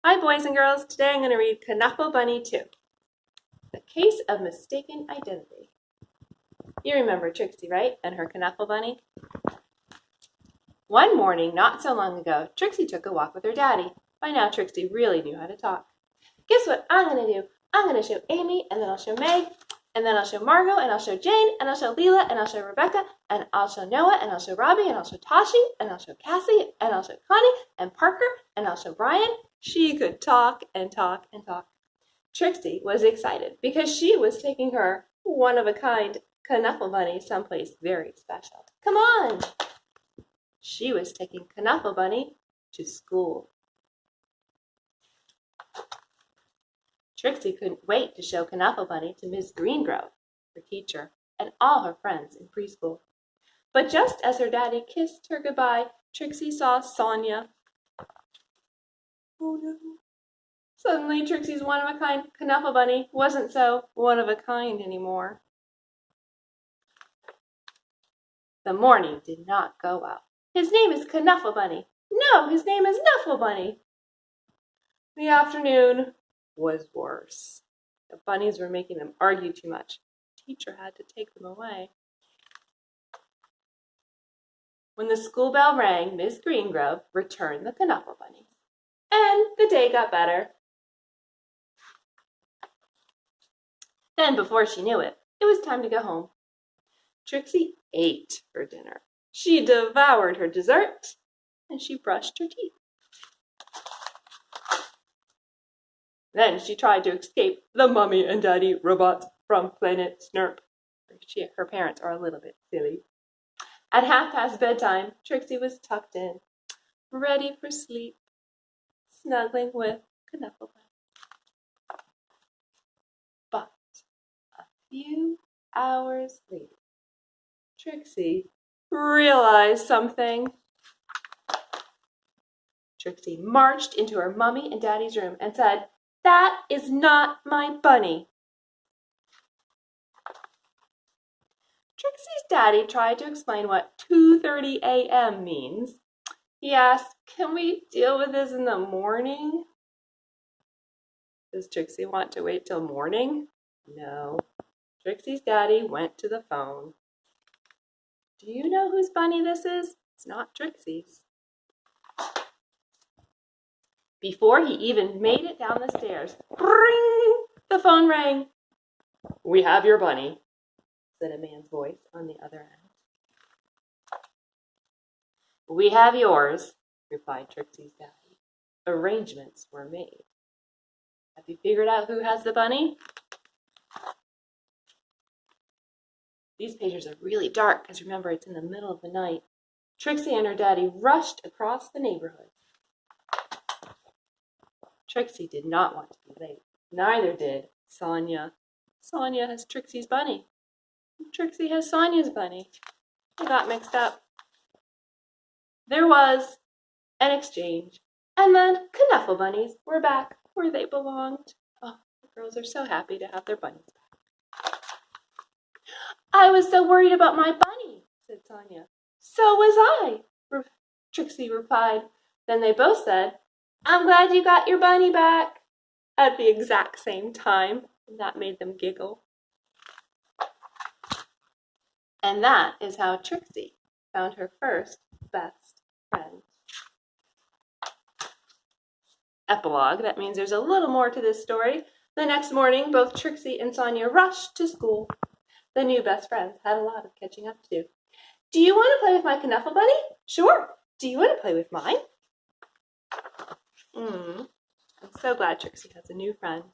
Hi boys and girls, today I'm going to read Knuffle Bunny Too, A Case of Mistaken Identity. You remember Trixie, right? And her Knuffle Bunny? One morning, not so long ago, Trixie took a walk with her daddy. By now, Trixie really knew how to talk. Guess what I'm going to do? I'm going to show Amy, and then I'll show Meg, and then I'll show Margot, and I'll show Jane, and I'll show Leela, and I'll show Rebecca, and I'll show Noah, and I'll show Robbie, and I'll show Tashi, and I'll show Cassie, and I'll show Connie, and Parker, and I'll show Brian. She could talk and talk and talk. Trixie was excited because she was taking her one-of-a-kind Knuffle Bunny someplace very special. Come on! She was taking Knuffle Bunny to school. Trixie couldn't wait to show Knuffle Bunny to Miss Greengrove, her teacher, and all her friends in preschool. But just as her daddy kissed her goodbye, Trixie saw Sonia. Oh no. Suddenly, Trixie's one-of-a-kind Knuffle Bunny wasn't so one-of-a-kind anymore. The morning did not go well. His name is Knuffle Bunny. No, his name is Knuffle Bunny. The afternoon was worse. The bunnies were making them argue too much. The teacher had to take them away. When the school bell rang, Miss Greengrove returned the Knuffle Bunnies. And the day got better. Then, before she knew it, it was time to go home. Trixie ate her dinner. She devoured her dessert, and she brushed her teeth. Then she tried to escape the Mummy and Daddy robots from Planet Snurp. Her parents are a little bit silly. At 1:30 bedtime, Trixie was tucked in, ready for sleep, snuggling with Knuffle Bunny. But a few hours later, Trixie realized something. Trixie marched into her Mummy and Daddy's room and said, "That is not my bunny." Trixie's daddy tried to explain what 2:30 a.m. means. He asked, "Can we deal with this in the morning?" Does Trixie want to wait till morning? No. Trixie's daddy went to the phone. Do you know whose bunny this is? It's not Trixie's. Before he even made it down the stairs, ring! The phone rang. "We have your bunny," said a man's voice on the other end. "We have yours," replied Trixie's daddy. Arrangements were made. Have you figured out who has the bunny? These pages are really dark because remember, it's in the middle of the night. Trixie and her daddy rushed across the neighborhood. Trixie did not want to be late. Neither did Sonia. Sonia has Trixie's bunny. Trixie has Sonia's bunny. They got mixed up. There was an exchange, and then Knuffle Bunnies were back where they belonged. Oh, the girls are so happy to have their bunnies back. "I was so worried about my bunny," said Sonia. "So was I," Trixie replied. Then they both said, "I'm glad you got your bunny back," at the exact same time, and that made them giggle. And that is how Trixie found her first best friend. Epilogue. That means there's a little more to this story. The next morning, both Trixie and Sonia rushed to school. The new best friends had a lot of catching up to do. "Do you want to play with my Knuffle Bunny?" "Sure." "Do you want to play with mine?" I'm so glad Trixie has a new friend.